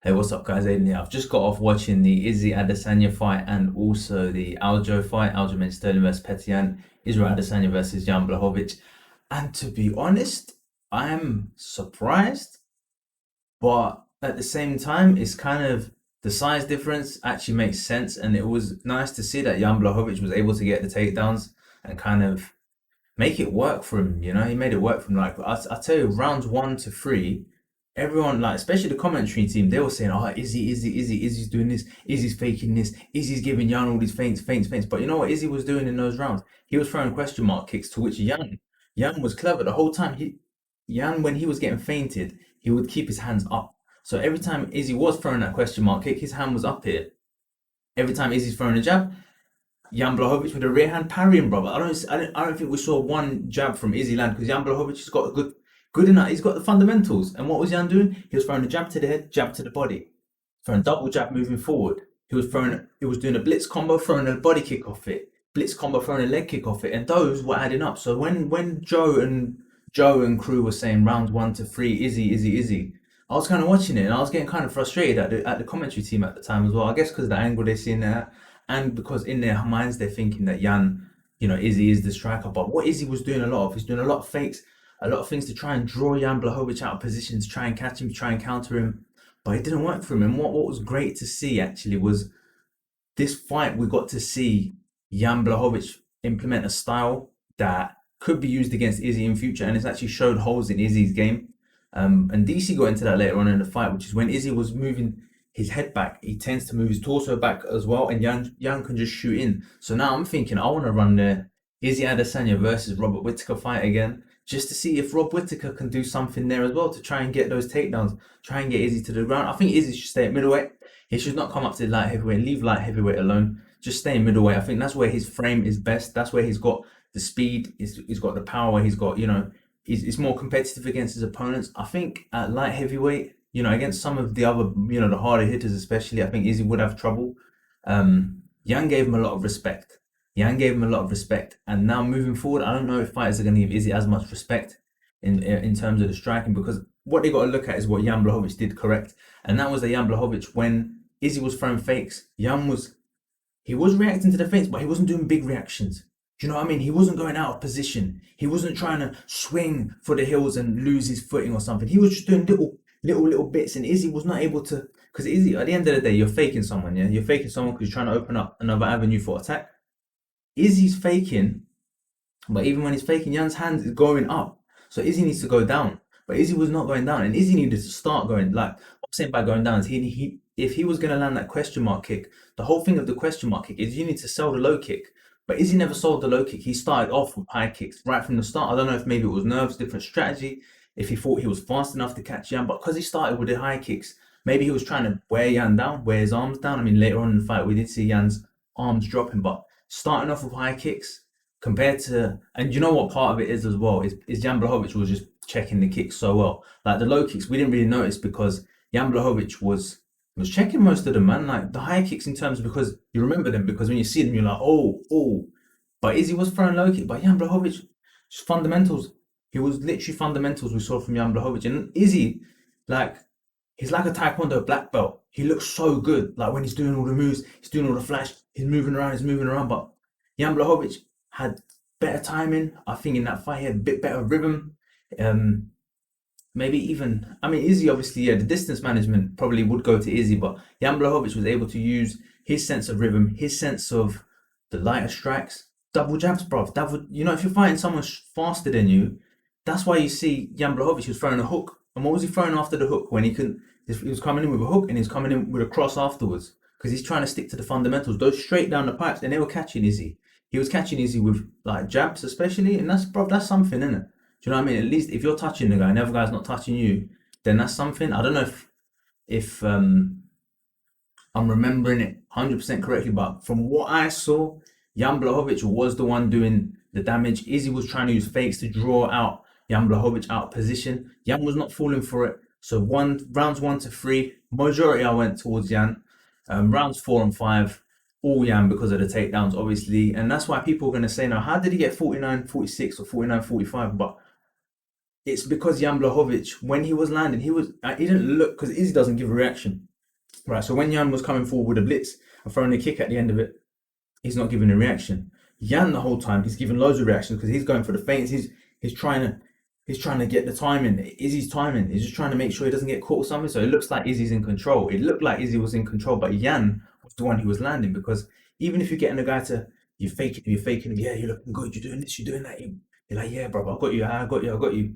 Hey, what's up, guys? Aiden here. I've just got off watching the Izzy Adesanya fight and also the Aljo fight. Aljamain Sterling versus Petr, Israel Adesanya versus Jan Blachowicz. And to be honest, I'm surprised, but at the same time, it's kind of the size difference actually makes sense. And it was nice to see that Jan Blachowicz was able to get the takedowns and kind of make it work for him. He made it work for him. Like I tell you, rounds 1 to 3, everyone, like especially the commentary team, they were saying, "Oh, Izzy's doing this, Izzy's faking this, Izzy's giving Jan all these feints." But you know what Izzy was doing in those rounds? He was throwing question mark kicks to which Jan was clever the whole time. Jan, when he was getting feinted, he would keep his hands up. So every time Izzy was throwing that question mark kick, his hand was up here. Every time Izzy's throwing a jab, Jan Blachowicz with a rear hand parrying, brother. I don't think we saw one jab from Izzy land because Jan Blachowicz has got a good enough. He's got the fundamentals. And what was Jan doing? He was throwing a jab to the head, jab to the body, throwing double jab moving forward. He was doing a blitz combo, throwing a body kick off it, blitz combo, throwing a leg kick off it, and those were adding up. So when Joe and crew were saying rounds 1 to 3, Izzy, I was kind of watching it and I was getting kind of frustrated at the commentary team at the time as well. I guess because of the angle they're seeing there, and because in their minds they're thinking that Jan, Izzy is the striker. But what Izzy was doing a lot of, he's doing a lot of fakes, a lot of things to try and draw Jan Blachowicz out of positions, try and catch him, try and counter him. But it didn't work for him. And what was great to see actually was this fight, we got to see Jan Blachowicz implement a style that could be used against Izzy in future, and it's actually showed holes in Izzy's game. And DC got into that later on in the fight, which is when Izzy was moving his head back, he tends to move his torso back as well, and Jan can just shoot in. So now I'm thinking I want to run the Izzy Adesanya versus Robert Whittaker fight again, just to see if Rob Whittaker can do something there as well to try and get those takedowns, try and get Izzy to the ground. I think Izzy should stay at middleweight. He should not come up to light heavyweight, leave light heavyweight alone. Just stay in middleweight. I think that's where his frame is best. That's where he's got the speed, he's got the power, he's got, he's more competitive against his opponents. I think at light heavyweight, against some of the other, the harder hitters especially, I think Izzy would have trouble. Jan gave him a lot of respect. And now moving forward, I don't know if fighters are going to give Izzy as much respect in terms of the striking, because what they got to look at is what Jan Blachowicz did correct, and that was that Jan Blachowicz, when Izzy was throwing fakes, he was reacting to the feints, but he wasn't doing big reactions. Do you know what I mean? He wasn't going out of position. He wasn't trying to swing for the hills and lose his footing or something. He was just doing little bits, and Izzy was not able to. Because Izzy, at the end of the day, you're faking someone, yeah. You're faking someone because you're trying to open up another avenue for attack. Izzy's faking, but even when he's faking, Jan's hand is going up. So Izzy needs to go down. But Izzy was not going down, and Izzy needed to start going. Like, what I'm saying by going down is he if he was going to land that question mark kick, the whole thing of the question mark kick is you need to sell the low kick. But Izzy never sold the low kick. He started off with high kicks right from the start. I don't know if maybe it was nerves, different strategy, if he thought he was fast enough to catch Jan, but because he started with the high kicks, maybe he was trying to wear Jan down, wear his arms down. I mean, later on in the fight, we did see Jan's arms dropping, but starting off with high kicks compared to, and you know what part of it is as well, is Jan Blachowicz was just checking the kicks so well. Like the low kicks, we didn't really notice because Jan Blachowicz was checking most of them, man. Like the high kicks in terms of, because you remember them, because when you see them, you're like, oh. But Izzy was throwing low kick, but Jan Blachowicz, just fundamentals. He was literally fundamentals we saw from Jan Blachowicz. And Izzy, like, he's like a Taekwondo black belt. He looks so good. Like when he's doing all the moves, he's doing all the flash, he's moving around. But Jan Blachowicz had better timing. I think in that fight he had a bit better rhythm. Um, Maybe even, I mean, Izzy obviously, yeah, the distance management probably would go to Izzy, but Jan Blachowicz was able to use his sense of rhythm, his sense of the lighter strikes, double jabs, bro. If you're fighting someone faster than you, that's why you see Jan Blachowicz was throwing a hook. And what was he throwing after the hook when he couldn't? He was coming in with a hook and he's coming in with a cross afterwards because he's trying to stick to the fundamentals, those straight down the pipes, and they were catching Izzy. He was catching Izzy with like jabs, especially, and that's something, isn't it? Do you know what I mean? At least if you're touching the guy and the other guy's not touching you, then that's something. I don't know if I'm remembering it 100% correctly, but from what I saw, Jan Blachowicz was the one doing the damage. Izzy was trying to use fakes to draw out Jan Blachowicz out of position. Jan was not falling for it. So rounds 1 to 3, majority I went towards Jan. Rounds 4 and 5, all Jan because of the takedowns, obviously. And that's why people are going to say now, how did he get 49-46 or 49-45? But it's because Jan Blachowicz, when he was landing, he didn't look, because Izzy doesn't give a reaction. Right, so when Jan was coming forward with a blitz and throwing a kick at the end of it, he's not giving a reaction. Jan the whole time he's giving loads of reactions because he's going for the feints. He's trying to he's trying to get the timing. Izzy's timing. He's just trying to make sure he doesn't get caught or something. So it looks like Izzy's in control. It looked like Izzy was in control, but Jan was the one who was landing, because even if you're getting a guy to you're faking him, yeah, you're looking good, you're doing this, you're doing that. You're like, yeah, bro, I got you, I got you, I got you.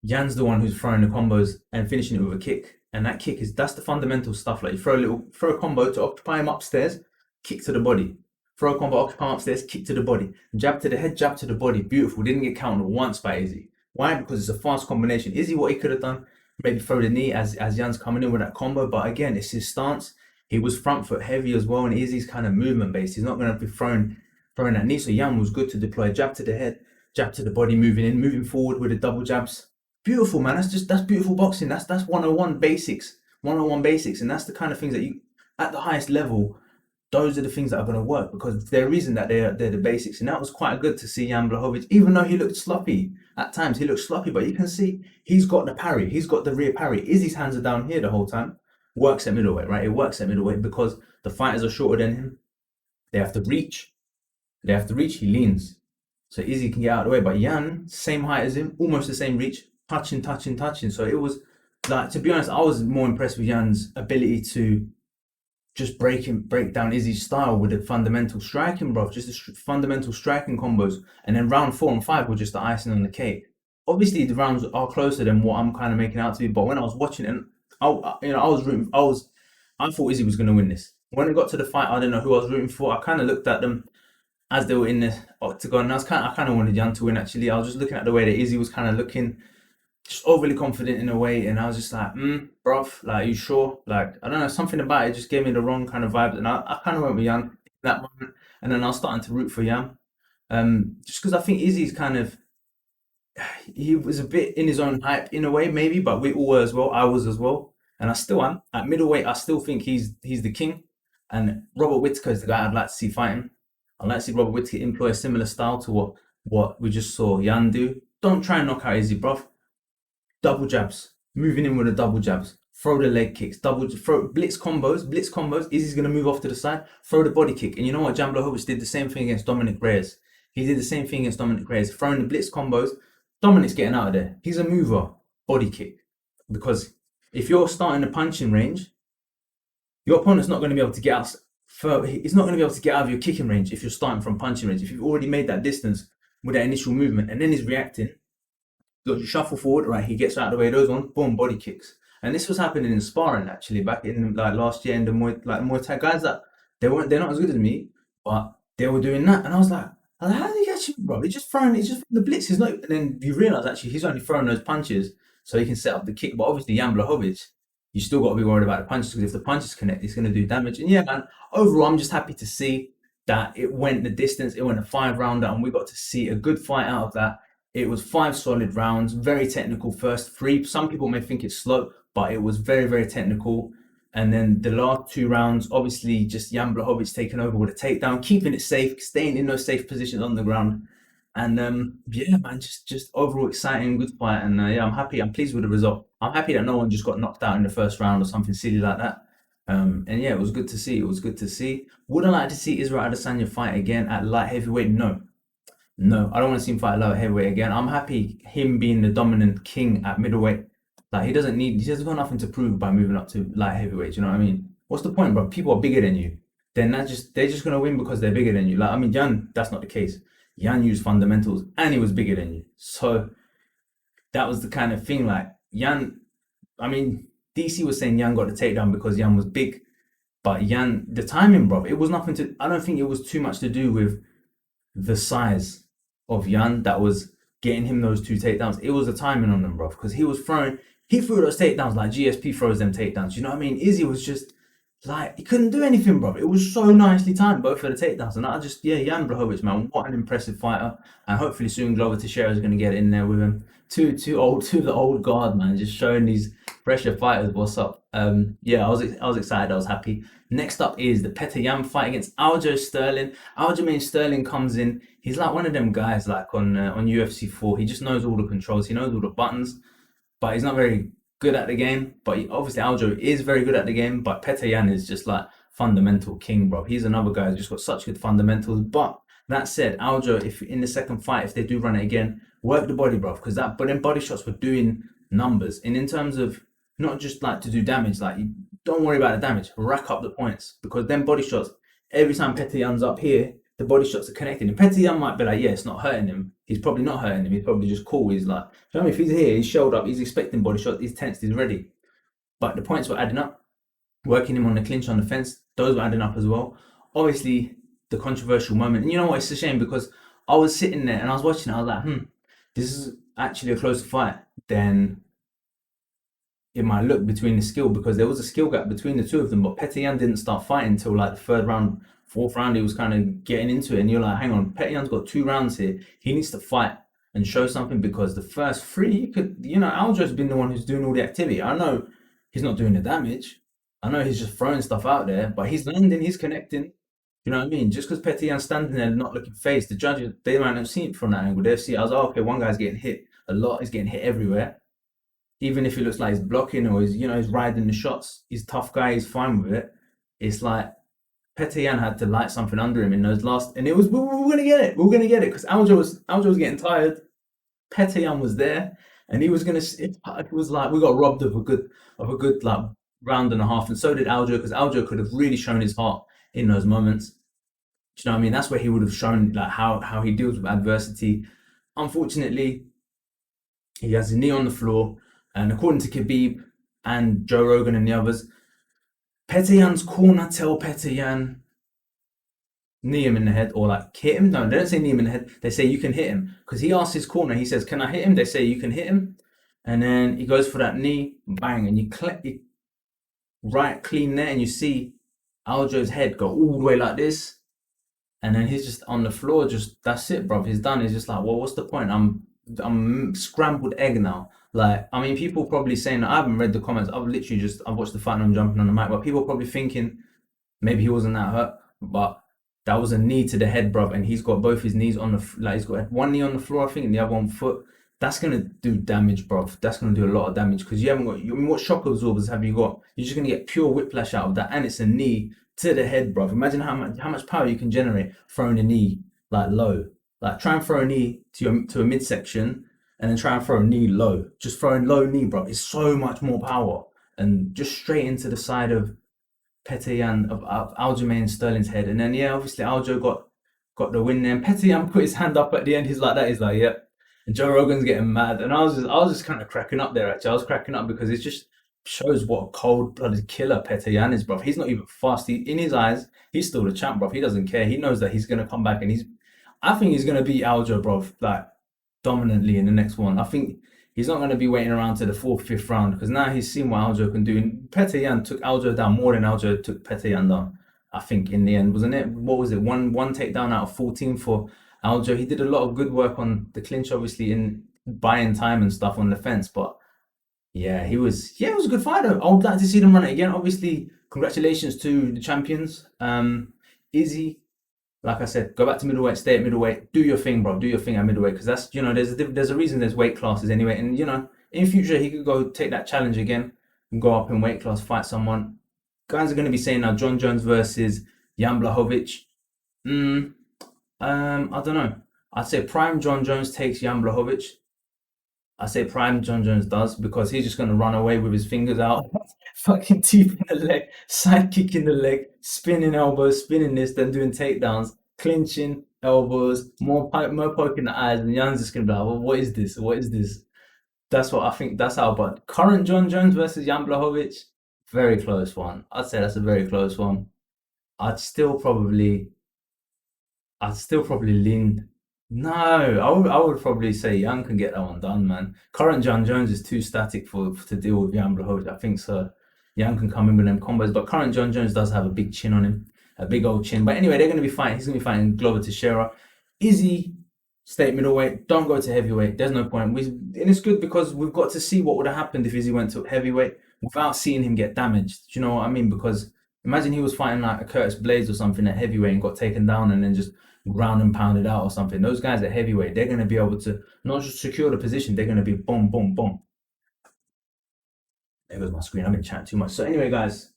Jan's the one who's throwing the combos and finishing it with a kick. And that kick that's the fundamental stuff. Like you throw a combo to occupy him upstairs, kick to the body. Throw a combo, occupy him upstairs, kick to the body. Jab to the head, jab to the body. Beautiful. Didn't get counted once by Izzy. Why? Because it's a fast combination. Izzy, what he could have done, maybe throw the knee as Jan's coming in with that combo. But again, it's his stance. He was front foot heavy as well, and Izzy's kind of movement based. He's not going to be throwing that knee. So Jan was good to deploy jab to the head, jab to the body, moving forward with the double jabs. Beautiful, man. That's beautiful boxing. That's 101 basics. 101 basics. And that's the kind of things that you, at the highest level, those are the things that are going to work, because they're reason that they're the basics. And that was quite good to see Jan Blachowicz, even though he looked sloppy at times. He looked sloppy, but you can see he's got the parry. He's got the rear parry. Izzy's hands are down here the whole time. Works at middleweight, right? It works at middleweight because the fighters are shorter than him. They have to reach. He leans. So Izzy can get out of the way. But Jan, same height as him, almost the same reach, touching. So it was like, to be honest, I was more impressed with Jan's ability to just break down Izzy's style with the fundamental striking, bro. Just the fundamental striking combos. And then round 4 and 5 were just the icing on the cake. Obviously, the rounds are closer than what I'm kind of making out to be. But when I was watching it, I thought Izzy was going to win this. When it got to the fight, I didn't know who I was rooting for. I kind of looked at them as they were in the octagon, and I kind of wanted Jan to win. Actually, I was just looking at the way that Izzy was kind of looking, just overly confident in a way, and I was just like, bruv, like, are you sure? Like, I don't know, something about it just gave me the wrong kind of vibe, and I kind of went with Jan in that moment, and then I was starting to root for Jan, just because I think Izzy's kind of, he was a bit in his own hype in a way, maybe, but we all were as well. I was as well, and I still am at middleweight. I still think he's the king, and Robert Whittaker is the guy I'd like to see fighting. I'd like to see Robert Whittaker employ a similar style to what we just saw Jan do. Don't try and knock out Izzy, bruv. Double jabs, moving in with the double jabs, throw the leg kicks, throw blitz combos. Izzy's gonna move off to the side, throw the body kick. And you know what? Jan Blachowicz did the same thing against Dominic Reyes. Throwing the blitz combos. Dominic's getting out of there. He's a mover, body kick. Because if you're starting the punching range, your opponent's not going to be able to get out. He's not going to be able to get out of your kicking range if you're starting from punching range. If you've already made that distance with that initial movement, and then he's reacting, you shuffle forward, right? He gets out of the way of those ones, boom, body kicks. And this was happening in sparring actually back in like last year in the Muay Thai guys that they're not as good as me, but they were doing that, and I was like, how did he catch him, bro? He's just throwing the blitz. He's not, and then you realize actually he's only throwing those punches so he can set up the kick. But obviously Jan Blachowicz, you still got to be worried about the punches, because if the punches connect, it's going to do damage. And yeah, man, overall, I'm just happy to see that it went the distance. It went a 5-rounder, and we got to see a good fight out of that. It was 5 solid rounds, very technical first 3. Some people may think it's slow, but it was very, very technical. And then the last 2 rounds, obviously, just Jan Blachowicz taking over with a takedown, keeping it safe, staying in those safe positions on the ground. And yeah, man, just overall exciting, good fight. And yeah, I'm happy. I'm pleased with the result. I'm happy that no one just got knocked out in the first round or something silly like that. And yeah, it was good to see. Would I like to see Israel Adesanya fight again at light heavyweight? No. I don't want to see him fight at light heavyweight again. I'm happy him being the dominant king at middleweight. Like, he hasn't got nothing to prove by moving up to light heavyweight. You know what I mean? What's the point, bro? People are bigger than you. Then they're just gonna win because they're bigger than you. Like, I mean, Jan, that's not the case. Jan used fundamentals and he was bigger than you. So that was the kind of thing. Like, Jan, I mean, DC was saying Jan got the takedown because Jan was big, but Jan, the timing, bro, it was nothing to. I don't think it was too much to do with the size of Jan that was getting him those 2 takedowns. It was the timing on them, bro, because he threw those takedowns like GSP throws them takedowns. You know what I mean? Izzy was just like, he couldn't do anything, bro. It was so nicely timed, both for the takedowns. And Jan Blachowicz, man, what an impressive fighter. And hopefully soon Glover Teixeira is going to get in there with him. To the old guard, man, just showing these fresher fighters what's up. Yeah, I was excited. I was happy. Next up is the Petr Yan fight against Aljo Sterling. Aljamain Sterling comes in. he's like one of them guys like on UFC 4. He just knows all the controls. He knows all the buttons, but he's not very good at the game. But obviously Aljo is very good at the game. But Petr Yan is just like fundamental king, bro. He's another guy who's just got such good fundamentals. But that said, Aljo, if in the second fight, if they do run it again, work the body, bro, because that but then body shots were doing numbers. And in terms of not just like to do damage, like you don't worry about the damage, rack up the points because then body shots. Every time Petr Yan's up here, the body shots are connecting. And Petr Yan might be like, yeah, it's not hurting him. He's probably not hurting him. He's probably just cool. He's like, you know what I mean? If he's here, he's shelled up, he's expecting body shots, he's tensed, he's ready. But the points were adding up, working him on the clinch on the fence, those were adding up as well. Obviously, the controversial moment. And you know what? It's a shame because I was sitting there and I was watching it. I was like, this is actually a closer fight than it might look between the skill because there was a skill gap between the two of them. But Petr Yan didn't start fighting until like the third round, fourth round. He was kind of getting into it, and you're like, hang on, Petr Yan's got 2 rounds here. He needs to fight and show something because the first three, you could, Aljo's been the one who's doing all the activity. I know he's not doing the damage. I know he's just throwing stuff out there, but he's landing, he's connecting. You know what I mean? Just because Petr Yan's standing there not looking phased, the judges, they might not have seen it from that angle. They'll see, I was like, okay, one guy's getting hit a lot, he's getting hit everywhere. Even if it looks like he's blocking or he's riding the shots, he's a tough guy, he's fine with it. It's like Petr Yan had to light something under him in those last, and it was we were gonna get it, we were gonna get it because Aljo was getting tired. Petr Yan was there, and he was gonna. It was like we got robbed of a good like round and a half, and so did Aljo because Aljo could have really shown his heart in those moments. Do you know what I mean? That's where he would have shown like how he deals with adversity. Unfortunately, he has his knee on the floor, and according to Khabib and Joe Rogan and the others, Petr Yan's corner tell Petr Yan knee him in the head or like hit him. No, they don't say knee him in the head. They say you can hit him because he asks his corner. He says, "Can I hit him?" They say you can hit him, and then he goes for that knee, bang, and you right clean there, and you see Aljo's head go all the way like this, and then he's just on the floor. Just that's it, bro. He's done. He's just like, well, what's the point? I'm scrambled egg now. Like, I mean, people probably saying I haven't read the comments. I've watched the fight and I'm jumping on the mic, but people probably thinking maybe he wasn't that hurt, but that was a knee to the head, bruv, and he's got both his knees on like he's got one knee on the floor, I think, and the other one foot. That's gonna do damage, bruv. That's gonna do a lot of damage because you haven't got. I mean, what shock absorbers have you got? You're just gonna get pure whiplash out of that, and it's a knee to the head, bruv. Imagine how much power you can generate throwing a knee like low. Like try and throw a knee to a midsection, and then try and throw a knee low. Just throwing low knee, bruv, is so much more power, and just straight into the side of Petr Yan of Aljamain Sterling's head, and then yeah, obviously Aljo got the win there. And Petr Yan put his hand up at the end. He's like that. He's like, yep. And Joe Rogan's getting mad, and I was just kind of cracking up there. Actually, I was cracking up because it just shows what a cold-blooded killer Petr Yan is, bro. He's not even fast. In his eyes, he's still the champ, bro. He doesn't care. He knows that he's gonna come back, and I think he's gonna beat Aljo, bro. Like dominantly in the next one. I think he's not going to be waiting around to the fourth, fifth round because now he's seen what Aljo can do. And Petr Yan took Aljo down more than Aljo took Petr Yan down. I think in the end, wasn't it? What was it? One takedown out of 14 for Aljo. He did a lot of good work on the clinch, obviously in buying time and stuff on the fence. But yeah, it was a good fight though. I would like to see them run it again. Obviously, congratulations to the champions. Izzy, like I said, go back to middleweight, stay at middleweight, do your thing, bro. Do your thing at middleweight because that's there's a reason there's weight classes anyway, and in future he could go take that challenge again and go up in weight class, fight someone. Guys are going to be saying now John Jones versus Jan Blachowicz. I don't know. I'd say prime John Jones takes Jan Blachowicz. I say prime John Jones does because he's just going to run away with his fingers out, fucking deep in the leg, side kick in the leg, spinning elbows, spinning this, then doing takedowns, clinching elbows, more poking the eyes, and Jan's just going to be like, well, what is this? What is this? That's what I think. That's how. But current John Jones versus Jan Blachowicz, very close one. I'd say that's a very close one. I'd still probably lean. No, I would probably say Young can get that one done, man. Current John Jones is too static to deal with Jan Blachowicz. I think so. Young can come in with them combos, but current John Jones does have a big chin on him, a big old chin. But anyway, they're going to be fighting. He's going to be fighting Glover Teixeira. Izzy, stay middleweight. Don't go to heavyweight. There's no point. And it's good because we've got to see what would have happened if Izzy went to heavyweight without seeing him get damaged. Do you know what I mean? Because imagine he was fighting like a Curtis Blades or something at heavyweight and got taken down and then just ground and pound it out or something. Those guys at heavyweight, they're going to be able to not just secure the position, they're going to be boom, boom, boom. There goes my screen. I've been chatting too much. So anyway, guys,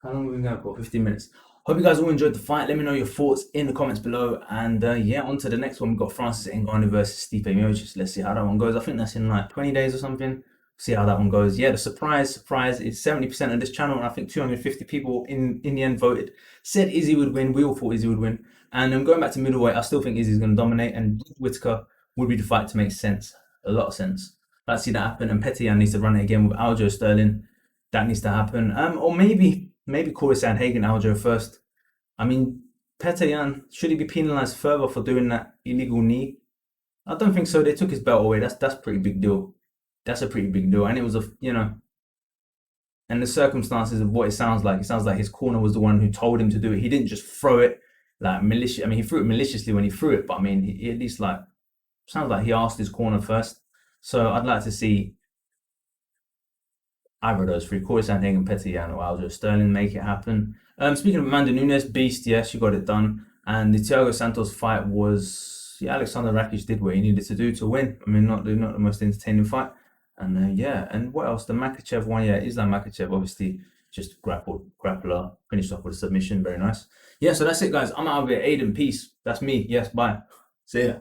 how long have we got? About 15 minutes. Hope you guys all enjoyed the fight. Let me know your thoughts in the comments below. And yeah, on to the next one. We've got Francis Ngannou versus Stipe Miocic. Let's see how that one goes. I think that's in like 20 days or something. See how that one goes. Yeah, the surprise is 70% of this channel, and I think 250 people in the end voted. Said Izzy would win. We all thought Izzy would win. And going back to middleweight, I still think Izzy's going to dominate, and Whitaker would be the fight to make sense. A lot of sense. Let's see that happen. And Petr needs to run it again with Aljo Sterling. That needs to happen. Or maybe Corey Sandhagen Aljo first. I mean, Petr, should he be penalised further for doing that illegal knee? I don't think so. They took his belt away. That's a pretty big deal. That's a pretty big deal. And it was and the circumstances of what it sounds like his corner was the one who told him to do it. He didn't just throw it like malicious. I mean, he threw it maliciously when he threw it, but I mean, he at least sounds like he asked his corner first. So I'd like to see either of those three, Corey Sandhagen, Petr or Aljo Sterling, make it happen. Speaking of Amanda Nunes, beast, yeah, she got it done. And the Thiago Santos fight was, yeah, Alexander Rakic did what he needed to do to win. I mean, not the most entertaining fight. And yeah, and what else? The Makachev one, yeah, Islam Makachev, obviously just grappler, finished off with a submission, very nice. Yeah, so that's it, guys. I'm out of here. Aiden, peace. That's me. Yes, bye. See ya.